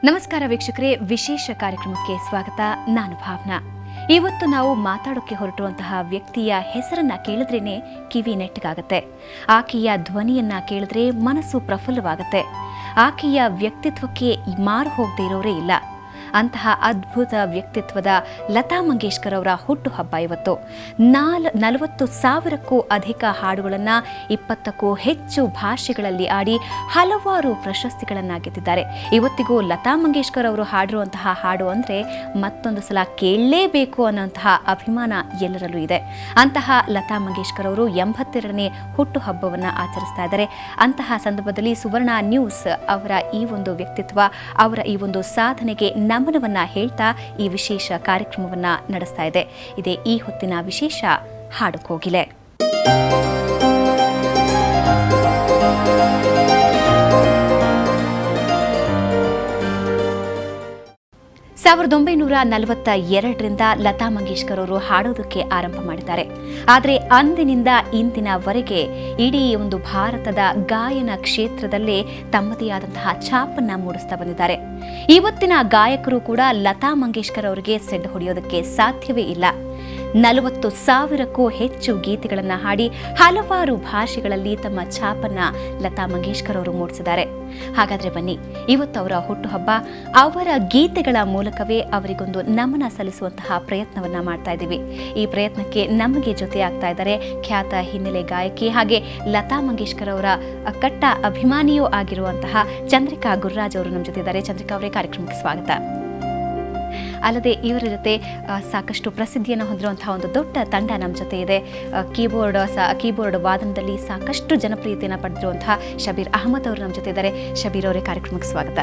ನಮಸ್ಕಾರ ವೀಕ್ಷಕರೇ, ವಿಶೇಷ ಕಾರ್ಯಕ್ರಮಕ್ಕೆ ಸ್ವಾಗತ. ನಾನು ಭಾವನಾ. ಇವತ್ತು ನಾವು ಮಾತಾಡೋಕೆ ಹೊರಟುವಂತಹ ವ್ಯಕ್ತಿಯ ಹೆಸರನ್ನ ಕೇಳಿದ್ರೇನೆ ಕಿವಿ ನೆಟ್ಟಗಾಗತ್ತೆ. ಆಕೆಯ ಧ್ವನಿಯನ್ನ ಕೇಳಿದ್ರೆ ಮನಸ್ಸು ಪ್ರಫುಲ್ಲವಾಗತ್ತೆ. ಆಕೆಯ ವ್ಯಕ್ತಿತ್ವಕ್ಕೆ ಮಾರು ಹೋಗದೆ ಇರೋರೇ ಇಲ್ಲ. ಅಂತಹ ಅದ್ಭುತ ವ್ಯಕ್ತಿತ್ವದ ಲತಾ ಮಂಗೇಶ್ಕರ್ ಅವರ ಹುಟ್ಟುಹಬ್ಬ ಇವತ್ತು. 40,000ಕ್ಕೂ ಅಧಿಕ ಹಾಡುಗಳನ್ನು 20ಕ್ಕೂ ಹೆಚ್ಚು ಭಾಷೆಗಳಲ್ಲಿ ಆಡಿ ಹಲವಾರು ಪ್ರಶಸ್ತಿಗಳನ್ನು ಗೆದ್ದಿದ್ದಾರೆ. ಇವತ್ತಿಗೂ ಲತಾ ಮಂಗೇಶ್ಕರ್ ಅವರು ಹಾಡಿರುವಂತಹ ಹಾಡು ಅಂದರೆ ಮತ್ತೊಂದು ಸಲ ಕೇಳಲೇಬೇಕು ಅನ್ನೋಂತಹ ಅಭಿಮಾನ ಎಲ್ಲರಲ್ಲೂ ಇದೆ. ಅಂತಹ ಲತಾ ಮಂಗೇಶ್ಕರ್ ಅವರು 82ನೇ ಹುಟ್ಟುಹಬ್ಬವನ್ನು ಆಚರಿಸ್ತಾ ಇದ್ದಾರೆ. ಅಂತಹ ಸಂದರ್ಭದಲ್ಲಿ ಸುವರ್ಣ ನ್ಯೂಸ್ ಅವರ ಈ ಒಂದು ವ್ಯಕ್ತಿತ್ವ, ಅವರ ಈ ಒಂದು ಸಾಧನೆಗೆ ನಮನವನ್ನ ಹೇಳ್ತಾ ಈ ವಿಶೇಷ ಕಾರ್ಯಕ್ರಮವನ್ನ ನಡೆಸ್ತಾ ಇದೆ. ಇದೇ ಈ ಹೊತ್ತಿನ ವಿಶೇಷ ಹಾಡು ಕೋಗಿಲೆ. 1942ರಿಂದ ಲತಾ ಮಂಗೇಶ್ಕರ್ ಅವರು ಹಾಡೋದಕ್ಕೆ ಆರಂಭ ಮಾಡಿದ್ದಾರೆ. ಆದರೆ ಅಂದಿನಿಂದ ಇಂದಿನವರೆಗೆ ಇಡೀ ಒಂದು ಭಾರತದ ಗಾಯನ ಕ್ಷೇತ್ರದಲ್ಲೇ ತಮ್ಮದೇ ಆದಂತಹ ಛಾಪನ್ನ ಮೂಡಿಸ್ತಾ ಬಂದಿದ್ದಾರೆ. ಇವತ್ತಿನ ಗಾಯಕರು ಕೂಡ ಲತಾ ಮಂಗೇಶ್ಕರ್ ಅವರಿಗೆ ಸೆಡ್ ಹೊಡೆಯೋದಕ್ಕೆ ಸಾಧ್ಯವೇ ಇಲ್ಲ. 40,000ಕ್ಕೂ ಹೆಚ್ಚು ಗೀತೆಗಳನ್ನು ಹಾಡಿ ಹಲವಾರು ಭಾಷೆಗಳಲ್ಲಿ ತಮ್ಮ ಛಾಪನ್ನ ಲತಾ ಮಂಗೇಶ್ಕರ್ ಅವರು ಮೂಡಿಸಿದ್ದಾರೆ. ಹಾಗಾದ್ರೆ ಬನ್ನಿ, ಇವತ್ತು ಅವರ ಹುಟ್ಟುಹಬ್ಬ. ಅವರ ಗೀತೆಗಳ ಮೂಲಕವೇ ಅವರಿಗೊಂದು ನಮನ ಸಲ್ಲಿಸುವಂತಹ ಪ್ರಯತ್ನವನ್ನ ಮಾಡ್ತಾ ಇದ್ದೀವಿ. ಈ ಪ್ರಯತ್ನಕ್ಕೆ ನಮಗೆ ಜೊತೆ ಆಗ್ತಾ ಇದ್ದಾರೆ ಖ್ಯಾತ ಹಿನ್ನೆಲೆ ಗಾಯಕಿ ಹಾಗೆ ಲತಾ ಮಂಗೇಶ್ಕರ್ ಅವರ ಕಟ್ಟ ಅಭಿಮಾನಿಯೂ ಆಗಿರುವಂತಹ ಚಂದ್ರಿಕಾ ಗುರುರಾಜ್ ಅವರು ನಮ್ಮ ಜೊತೆ ಇದ್ದಾರೆ. ಚಂದ್ರಿಕಾ ಅವರೇ, ಕಾರ್ಯಕ್ರಮಕ್ಕೆ ಸ್ವಾಗತ. ಅಲ್ಲದೆ ಇವರ ಜೊತೆ ಸಾಕಷ್ಟು ಪ್ರಸಿದ್ಧಿಯನ್ನು ಹೊಂದಿರುವಂತಹ ಒಂದು ದೊಡ್ಡ ತಂಡ ನಮ್ಮ ಜೊತೆ ಇದೆ. ಕೀಬೋರ್ಡ್ ವಾದನದಲ್ಲಿ ಸಾಕಷ್ಟು ಜನಪ್ರಿಯತೆಯನ್ನು ಪಡೆದಿರುವಂತಹ ಶಬೀರ್ ಅಹಮದ್ ಅವರು ನಮ್ಮ ಜೊತೆ ಇದ್ದಾರೆ. ಶಬೀರ್ ಅವರೇ, ಕಾರ್ಯಕ್ರಮಕ್ಕೆ ಸ್ವಾಗತ.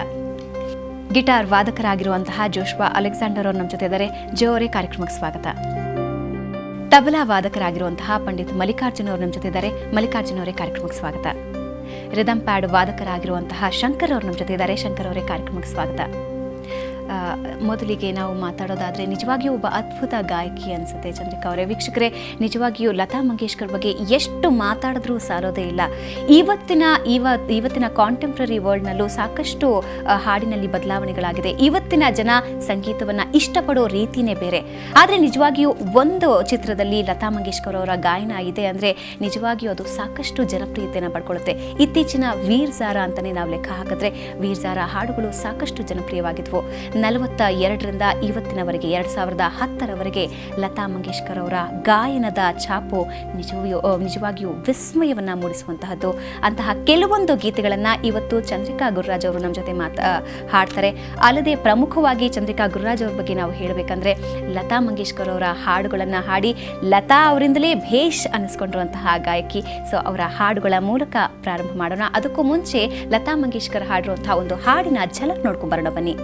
ಗಿಟಾರ್ ವಾದಕರಾಗಿರುವಂತಹ ಜೋಶ್ವಾ ಅಲೆಕ್ಸಾಂಡರ್ ಅವರು ನಮ್ಮ ಜೊತೆ ಇದ್ದಾರೆ. ಜೋ ಅವರೇ, ಕಾರ್ಯಕ್ರಮಕ್ಕೆ ಸ್ವಾಗತ. ತಬಲಾ ವಾದಕರಾಗಿರುವಂತಹ ಪಂಡಿತ್ ಮಲ್ಲಿಕಾರ್ಜುನ್ ಅವರು ನಮ್ಮ ಜೊತೆ ಇದ್ದಾರೆ. ಮಲ್ಲಿಕಾರ್ಜುನ್ ಅವರೇ, ಕಾರ್ಯಕ್ರಮಕ್ಕೆ ಸ್ವಾಗತ. ರಿದಮ್ ಪ್ಯಾಡ್ ವಾದಕರಾಗಿರುವಂತಹ ಶಂಕರ್ ಅವರು ನಮ್ಮ ಜೊತೆ ಇದ್ದಾರೆ. ಶಂಕರ್ ಅವರೇ, ಕಾರ್ಯಕ್ರಮಕ್ಕೆ ಸ್ವಾಗತ. ಮೊದಲಿಗೆ ನಾವು ಮಾತಾಡೋದಾದರೆ ನಿಜವಾಗಿಯೂ ಒಬ್ಬ ಅದ್ಭುತ ಗಾಯಕಿ ಅನಿಸುತ್ತೆ ಚಂದ್ರಿಕಾ ಅವರೇ. ವೀಕ್ಷಕರೇ, ನಿಜವಾಗಿಯೂ ಲತಾ ಮಂಗೇಶ್ಕರ್ ಬಗ್ಗೆ ಎಷ್ಟು ಮಾತಾಡಿದ್ರೂ ಸಾರೋದೇ ಇಲ್ಲ. ಇವತ್ತಿನ ಕಾಂಟೆಂಪ್ರರಿ ವರ್ಲ್ಡ್ನಲ್ಲೂ ಸಾಕಷ್ಟು ಹಾಡಿನಲ್ಲಿ ಬದಲಾವಣೆಗಳಾಗಿದೆ. ಇವತ್ತಿನ ಜನ ಸಂಗೀತವನ್ನು ಇಷ್ಟಪಡೋ ರೀತಿಯೇ ಬೇರೆ. ಆದರೆ ನಿಜವಾಗಿಯೂ ಒಂದು ಚಿತ್ರದಲ್ಲಿ ಲತಾ ಮಂಗೇಶ್ಕರ್ ಅವರ ಗಾಯನ ಇದೆ ಅಂದರೆ ನಿಜವಾಗಿಯೂ ಅದು ಸಾಕಷ್ಟು ಜನಪ್ರಿಯತೆಯನ್ನು ಪಡ್ಕೊಳ್ಳುತ್ತೆ. ಇತ್ತೀಚಿನ ವೀರ್ ಝಾರಾ ಅಂತಲೇ ನಾವು ಲೆಕ್ಕ ಹಾಕಿದ್ರೆ ವೀರ್ ಝಾರಾ ಹಾಡುಗಳು ಸಾಕಷ್ಟು ಜನಪ್ರಿಯವಾಗಿದ್ವು. 42ರಿಂದ ಇವತ್ತಿನವರೆಗೆ 2010ರವರೆಗೆ ಲತಾ ಮಂಗೇಶ್ಕರ್ ಅವರ ಗಾಯನದ ಛಾಪು ನಿಜವಾಗಿಯೂ ವಿಸ್ಮಯವನ್ನು ಮೂಡಿಸುವಂತಹದ್ದು. ಅಂತಹ ಕೆಲವೊಂದು ಗೀತೆಗಳನ್ನು ಇವತ್ತು ಚಂದ್ರಿಕಾ ಗುರುರಾಜ್ ಅವರು ನಮ್ಮ ಜೊತೆ ಹಾಡ್ತಾರೆ. ಅಲ್ಲದೆ ಪ್ರಮುಖವಾಗಿ ಚಂದ್ರಿಕಾ ಗುರುರಾಜ್ ಅವ್ರ ಬಗ್ಗೆ ನಾವು ಹೇಳಬೇಕಂದ್ರೆ ಲತಾ ಮಂಗೇಶ್ಕರ್ ಅವರ ಹಾಡುಗಳನ್ನು ಹಾಡಿ ಲತಾ ಅವರಿಂದಲೇ ಭೇಷ್ ಅನ್ನಿಸ್ಕೊಂಡಿರುವಂತಹ ಗಾಯಕಿ. ಸೊ ಅವರ ಹಾಡುಗಳ ಮೂಲಕ ಪ್ರಾರಂಭ ಮಾಡೋಣ. ಅದಕ್ಕೂ ಮುಂಚೆ ಲತಾ ಮಂಗೇಶ್ಕರ್ ಹಾಡಿರುವಂತಹ ಒಂದು ಹಾಡಿನ ಝಲಕ್ ನೋಡ್ಕೊಂಡು ಬರೋಣ ಬನ್ನಿ.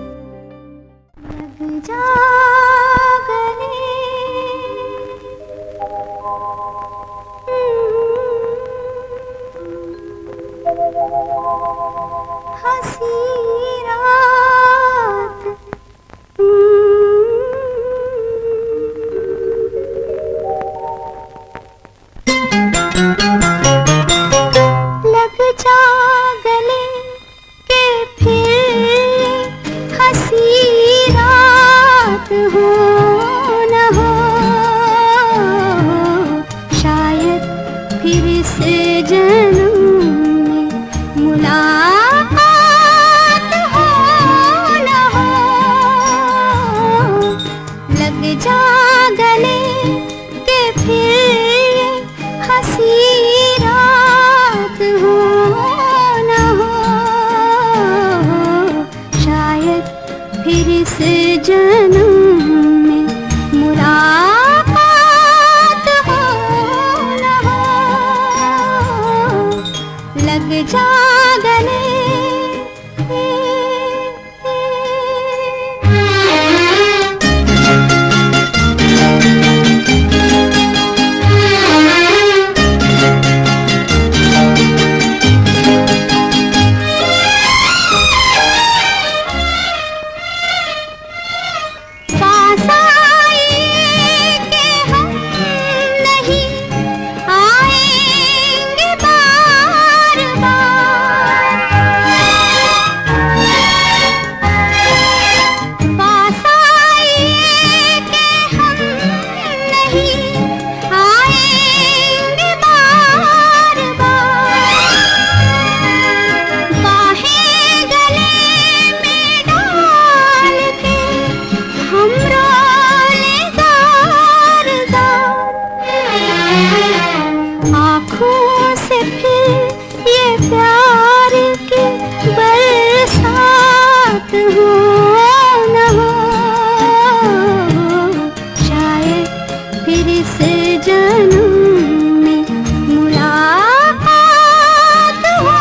आँखों से फिर ये प्यार की बरसात हो न हो, शायद फिर इस जन्म में मुलाकात हो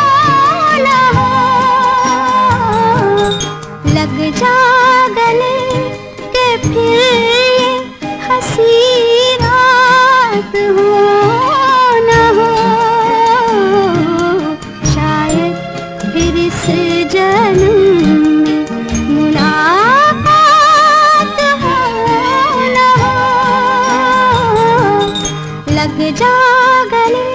न हो। लग जा गले के फिर ये हंसी रात हो न हो, शायद फिर इस जन्म में मुलाकात हो न हो। लग जा गले